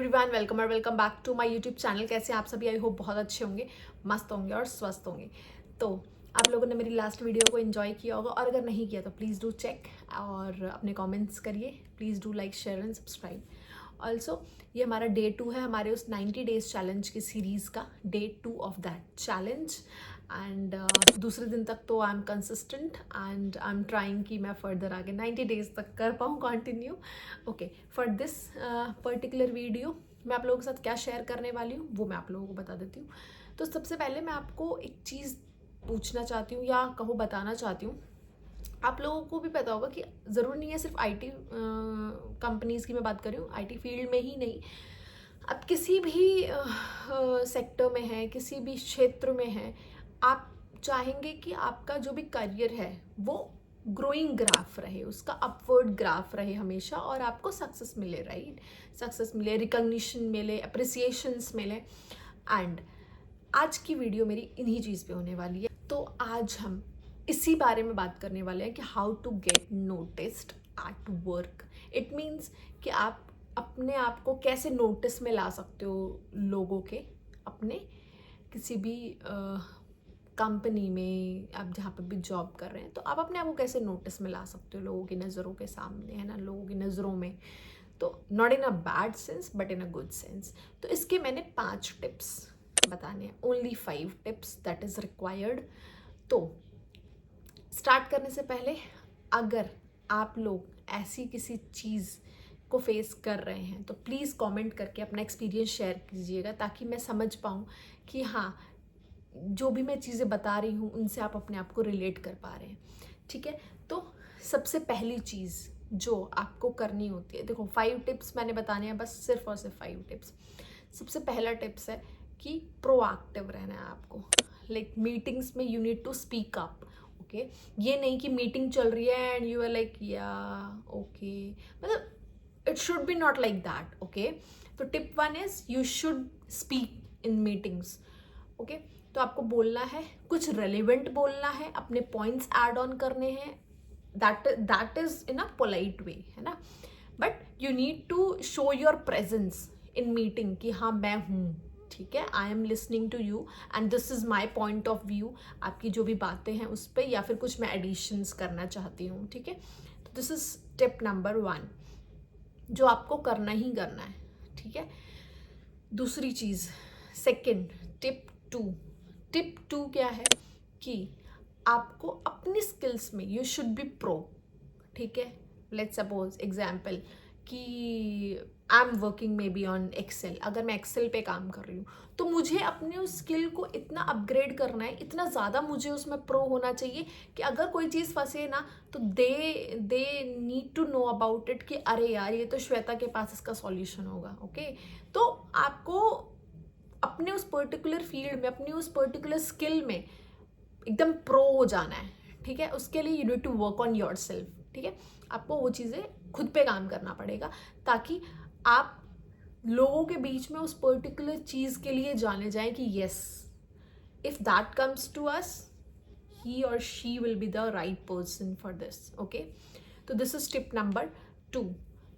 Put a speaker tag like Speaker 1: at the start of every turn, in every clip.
Speaker 1: Everyone, welcome back to my YouTube channel. कैसे हैं आप सभी? आई होप बहुत अच्छे होंगे, मस्त होंगे और स्वस्थ होंगे। तो आप लोगों ने मेरी लास्ट वीडियो को एंजॉय किया होगा, और अगर नहीं किया तो प्लीज़ डू चेक और अपने कमेंट्स करिए। Please do like, share and subscribe. Also ये हमारा डे 2 है हमारे उस 90 डेज चैलेंज की सीरीज़ का, day 2 of that challenge. And दूसरे दिन तक तो I am consistent and I am trying कि मैं फर्दर आगे 90 डेज तक कर पाऊँ continue. Okay, for this particular video मैं आप लोगों के साथ क्या शेयर करने वाली हूँ वो मैं आप लोगों को बता देती हूँ। तो सबसे पहले मैं आपको एक चीज़ पूछना चाहती हूँ या कहो बताना चाहती हूँ। आप लोगों को भी पता होगा कि ज़रूरी नहीं है सिर्फ आईटी कंपनीज़ की मैं बात कर रही हूँ, आईटी फील्ड में ही नहीं, आप किसी भी सेक्टर में है, किसी भी क्षेत्र में है, आप चाहेंगे कि आपका जो भी करियर है वो ग्रोइंग ग्राफ रहे, उसका अपवर्ड ग्राफ रहे हमेशा, और आपको सक्सेस मिले, राइट? सक्सेस मिले, रिकॉग्निशन मिले, अप्रिसिएशंस मिले। एंड आज की वीडियो मेरी इन्हीं चीज़ पे होने वाली है। तो आज हम इसी बारे में बात करने वाले हैं कि how to get noticed at work. It means कि आप अपने आप को कैसे नोटिस में ला सकते हो लोगों के, अपने किसी भी कंपनी में आप जहाँ पर भी जॉब कर रहे हैं, तो आप अपने आप को कैसे नोटिस में ला सकते हो लोगों की नज़रों के सामने, है ना, लोगों की नज़रों में। तो not in a bad sense but in a good sense. तो इसके मैंने 5 टिप्स बताने हैं, only 5 tips that is required. तो स्टार्ट करने से पहले, अगर आप लोग ऐसी किसी चीज़ को फेस कर रहे हैं तो प्लीज़ कमेंट करके अपना एक्सपीरियंस शेयर कीजिएगा, ताकि मैं समझ पाऊँ कि हाँ, जो भी मैं चीज़ें बता रही हूँ उनसे आप अपने आप को रिलेट कर पा रहे हैं। ठीक है, तो सबसे पहली चीज़ जो आपको करनी होती है, देखो 5 टिप्स मैंने बताने हैं, बस सिर्फ और सिर्फ 5 टिप्स। सबसे पहला टिप्स है कि प्रोएक्टिव रहना है आपको। लाइक मीटिंग्स में you need to speak up. Okay, ये नहीं कि मीटिंग चल रही है एंड यू आर लाइक या ओके, मतलब it should be not like that. Okay, तो tip 1 is you should speak in meetings. Okay, तो आपको बोलना है, कुछ रेलिवेंट बोलना है, अपने पॉइंट्स ऐड ऑन करने हैं, that is in a polite way, है ना। But you need to show your presence in meeting कि हाँ मैं हूँ, ठीक है, I am listening to you and this is my point of view. आपकी जो भी बातें हैं उस पर, या फिर कुछ मैं एडिशंस करना चाहती हूँ, ठीक है। तो दिस इज टिप नंबर 1 जो आपको करना ही करना है, ठीक है। दूसरी चीज़, सेकंड, टिप टू क्या है कि आपको अपनी स्किल्स में यू शुड बी प्रो, ठीक है। लेट्स सपोज एग्जाम्पल कि I am working maybe on Excel, अगर मैं एक्सेल पे काम कर रही हूँ तो मुझे अपने उस स्किल को इतना अपग्रेड करना है, इतना ज़्यादा मुझे उसमें प्रो होना चाहिए कि अगर कोई चीज़ फंसे ना तो they need to know about it कि अरे यार ये तो श्वेता के पास इसका सॉल्यूशन होगा। ओके, तो आपको अपने उस पर्टिकुलर फील्ड में, अपनी उस पर्टिकुलर स्किल में एकदम प्रो हो जाना है, ठीक है। उसके लिए you need to work on yourself, ठीक है। आपको वो चीज़ें खुद पे काम करना पड़ेगा, ताकि आप लोगों के बीच में उस पर्टिकुलर चीज़ के लिए जाने जाएं कि yes, if that comes to us, he or she will be the right person for this. Okay, तो this is tip number 2.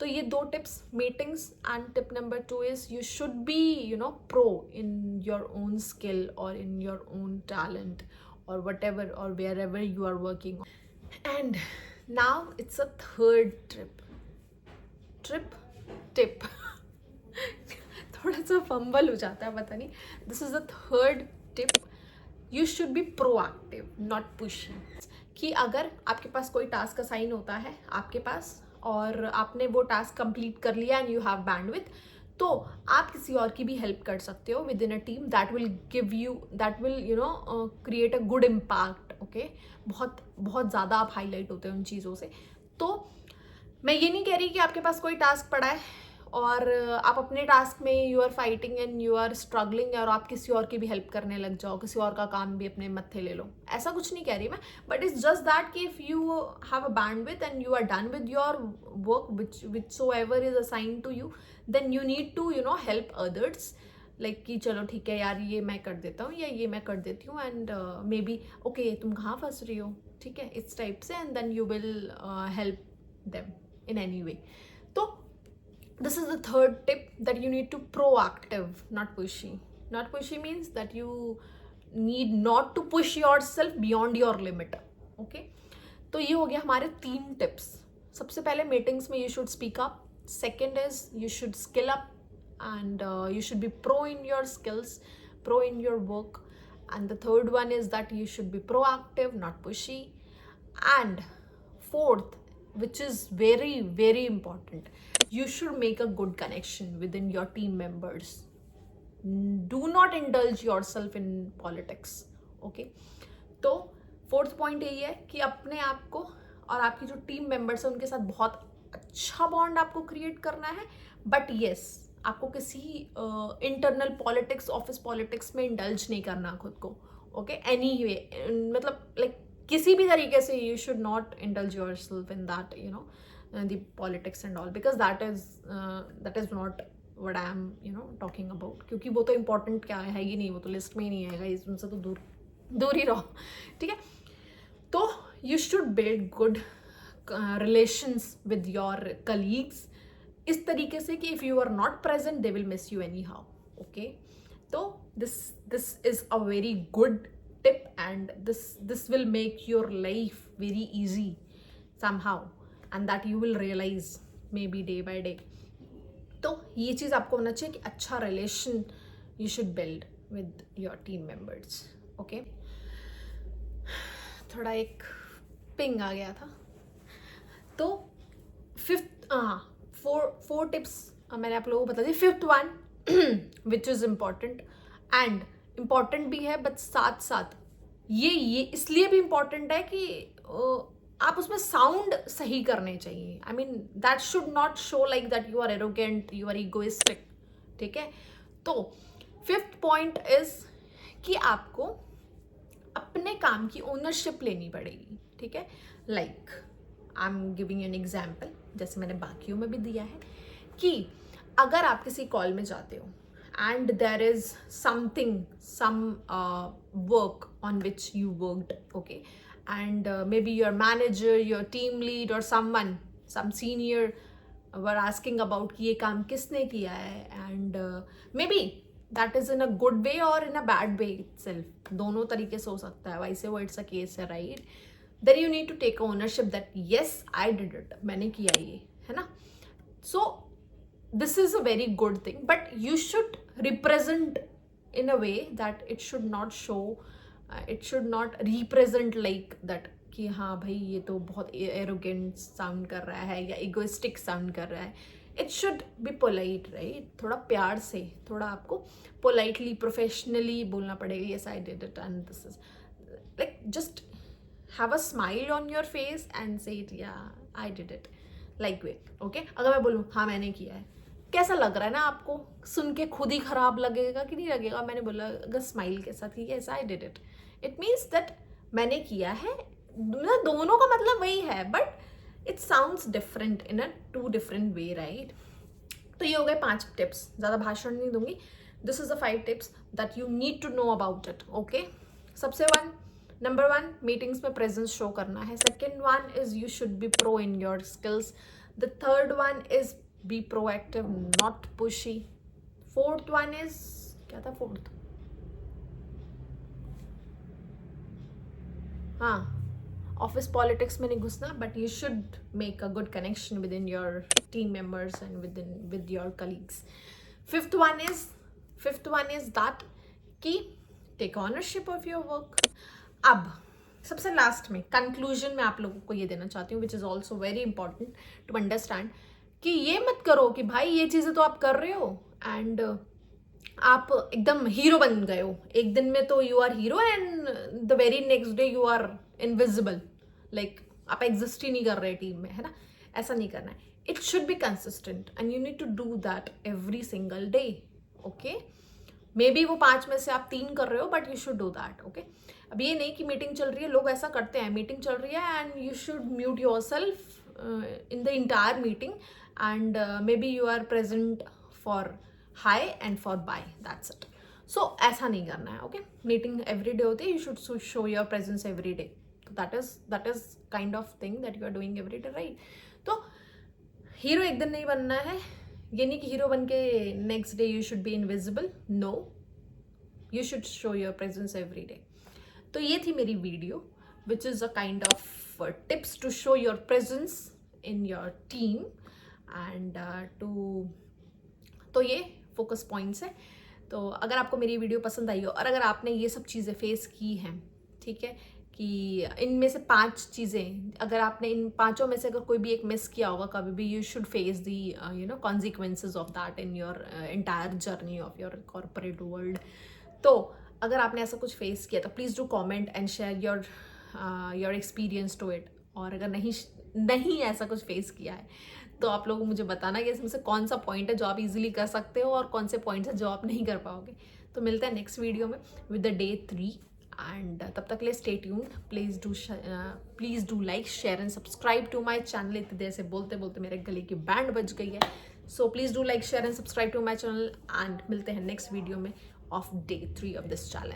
Speaker 1: तो ये 2 tips, meetings, and tip number 2 is you should be pro in your own skill और in your own talent or whatever or wherever you are working on. And now it's a third tip थोड़ा सा fumble हो जाता है, पता नहीं। This is the third tip, you should B proactive not pushing. कि अगर आपके पास कोई टास्क असाइन होता है आपके पास और आपने वो टास्क कंप्लीट कर लिया एंड यू हैव बैंडविड्थ, तो आप किसी और की भी हेल्प कर सकते हो with in a team. That will create a good impact. Okay, बहुत बहुत ज़्यादा आप हाईलाइट होते हैं उन चीज़ों से। तो मैं ये नहीं कह रही कि आपके पास कोई टास्क पड़ा है और आप अपने टास्क में you are fighting and you are struggling और आप किसी और की भी हेल्प करने लग जाओ, किसी और का काम भी अपने मत्थे ले लो, ऐसा कुछ नहीं कह रही मैं। बट इट्स जस्ट दैट कि if you have a bandwidth and you are done with your work whichsoever is assigned to you, then you need to help others. Like कि चलो ठीक है यार, ये मैं कर देता हूँ या ये मैं कर देती हूँ, एंड मे बी ओके तुम कहाँ फंस रही हो, ठीक है, इस टाइप से, and then you will help them in any way. तो This is the third tip, that you need to proactive, not pushy. Not pushy means that you need not to push yourself beyond your limit. Okay, तो ये हो गया हमारे 3 tips. सबसे पहले meetings में you should speak up. Second is you should skill up and you should be pro in your skills, pro in your work. And the third one is that you should be proactive, not pushy. And fourth, which is very very important, you should make a good connection within your team members. Do not indulge yourself in politics. Okay, तो fourth point यही है कि अपने आप को और आपकी जो टीम मेंबर्स हैं उनके साथ बहुत अच्छा बॉन्ड आपको क्रिएट करना है. बट येस, आपको किसी इंटरनल पॉलिटिक्स, ऑफिस पॉलिटिक्स में इंडल्ज नहीं करना खुद को. ओके, एनी वे, मतलब लाइक किसी भी तरीके से you should not indulge your self in that, you know, the politics and all, because that is not what I am talking about. क्योंकि वो तो इंपॉर्टेंट क्या है ही नहीं, वो तो लिस्ट में ही नहीं आएगा, उनसे तो दूर दूर ही रहो. ठीक है, तो you should build good relations with your colleagues इस तरीके से कि if you are not present they will miss you anyhow. Okay, तो this is a very good tip and this will make your life very easy somehow, and that you will realise maybe day by day. तो ये चीज़ आपको होना चाहिए कि अच्छा relation you should build with your team members. Okay, थोड़ा एक पिंग आ गया था. तो फिफ्थ, फोर टिप्स मैंने आप लोगों को बता दी. Fifth one which is important, and important भी है बट साथ साथ ये इसलिए भी इम्पॉर्टेंट है कि आप उसमें साउंड सही करने चाहिए. I mean that should not show like that you are arrogant, you are egoistic. ठीक है, तो फिफ्थ पॉइंट इज कि आपको अपने काम की ओनरशिप लेनी पड़ेगी. ठीक है, like I am giving an example, जैसे मैंने बाकियों में भी दिया है, कि अगर आप किसी कॉल में जाते हो and there is something, some work on which you worked, okay, and maybe your manager, your team lead or someone, some senior were asking about कि ये काम किसने किया है, and maybe that is in a good way or in a bad way itself. दोनों तरीके से हो सकता है, वैसे वो इट्स अ केस है, right. Then you need to take ownership that yes, I did it, मैंने किया ये, है ना. So this is a very good thing, but you should represent in a way that it should not show, it should not represent like that कि हाँ भाई ये तो बहुत एरोगेंट साउंड कर रहा है या इगोइस्टिक साउंड कर रहा है. It should be polite, right. थोड़ा प्यार से, थोड़ा आपको पोलाइटली, प्रोफेशनली बोलना पड़ेगा. Yes, I did it and this is like just have a smile on your face and say it, yeah, I did it, like way. Okay, अगर मैं बोलूँ हाँ मैंने किया है, कैसा लग रहा है ना आपको, सुन के खुद ही खराब लगेगा कि नहीं लगेगा. मैंने बोला अगर स्माइल के साथ कि yes, I did it, it means that मैंने किया है. दोनों का मतलब वही है, but it sounds different in a 2 different way, right. तो ये हो गए 5 टिप्स, ज़्यादा भाषण नहीं दूंगी. This is the 5 tips that you need to know about it. Okay, सबसे नंबर 1, मीटिंग्स में प्रेजेंस शो करना है. Second one is you should be pro in your skills. The third one is be proactive, not pushy. Fourth one is, क्या था fourth, हाँ, office politics में नहीं घुसना, but you should make a good connection with in your team members and with your colleagues. Fifth one is that कि take ownership of your work. अब सबसे last में कंक्लूजन में आप लोगों को ये देना चाहती हूँ, which is also very important to understand, कि ये मत करो कि भाई ये चीज़ें तो आप कर रहे हो एंड आप एकदम हीरो बन गए हो एक दिन में, तो you are hero and the very next day you are invisible, like आप एग्जिस्ट ही नहीं कर रहे टीम में, है ना. ऐसा नहीं करना है. It should be consistent and you need to do that every single day. Okay, maybe वो 5 में से आप 3 कर रहे हो, but you should do that. Okay, अब ये नहीं कि मीटिंग चल रही है, लोग ऐसा करते हैं, मीटिंग चल रही है and you should mute yourself in the entire meeting and maybe you are present for hi and for bye, that's it. So ऐसा नहीं करना है. ओके, मीटिंग एवरी डे होती है, you should show your presence every day. That is kind of thing that you are doing every day, right. तो hero एक दिन नहीं बनना है, ये नहीं कि हीरो बन के next day you should be invisible, no, you should show your presence every day. तो ये थी मेरी video which is a kind of tips to show your presence in your team and to, तो ये focus points है। तो अगर आपको मेरी वीडियो पसंद आई हो और अगर आपने ये सब चीज़ें फेस की हैं, ठीक है, कि इनमें से 5 चीज़ें अगर आपने इन 5 में से अगर कोई भी एक मिस किया होगा कभी भी, you should face the consequences of that in your entire journey of your corporate world. तो अगर आपने ऐसा कुछ फेस किया तो please do comment and share your experience to it. और अगर नहीं ऐसा कुछ फेस किया है तो आप लोग मुझे बताना कि इसमें से कौन सा पॉइंट है जो आप इजीली कर सकते हो और कौन से पॉइंट्स है जो आप नहीं कर पाओगे। तो मिलते हैं नेक्स्ट वीडियो में विद द डे 3 एंड तब तक के लिए stay tuned. Please do like, share and subscribe to my channel. इतनी देर से बोलते बोलते मेरे गले की बैंड बज गई है। So please do like, share and subscribe to my channel and मिलते हैं नेक्स्ट वीडियो में of day 3 of this challenge.